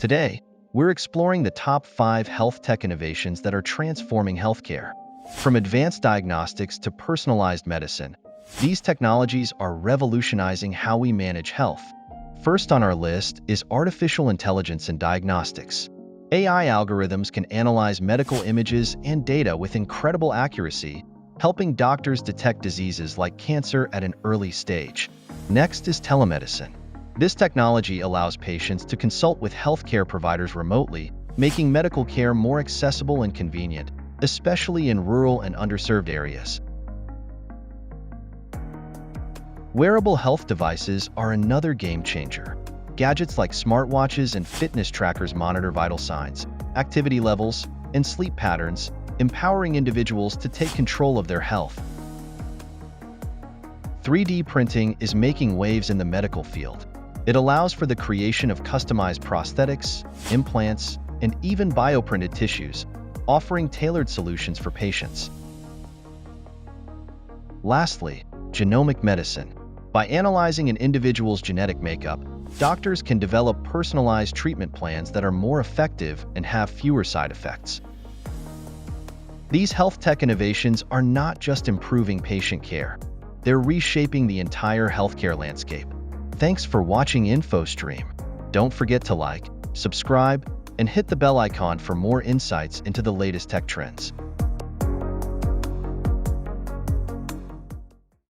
Today, we're exploring the top 5 health tech innovations that are transforming healthcare. From advanced diagnostics to personalized medicine, these technologies are revolutionizing how we manage health. First on our list is artificial intelligence in diagnostics. AI algorithms can analyze medical images and data with incredible accuracy, helping doctors detect diseases like cancer at an early stage. Next is telemedicine. This technology allows patients to consult with healthcare providers remotely, making medical care more accessible and convenient, especially in rural and underserved areas. Wearable health devices are another game changer. Gadgets like smartwatches and fitness trackers monitor vital signs, activity levels, and sleep patterns, empowering individuals to take control of their health. 3D printing is making waves in the medical field. It allows for the creation of customized prosthetics, implants, and even bioprinted tissues, offering tailored solutions for patients. Lastly, genomic medicine. By analyzing an individual's genetic makeup, doctors can develop personalized treatment plans that are more effective and have fewer side effects. These health tech innovations are not just improving patient care, they're reshaping the entire healthcare landscape. Thanks for watching Infostream. Don't forget to like, subscribe, and hit the bell icon for more insights into the latest tech trends.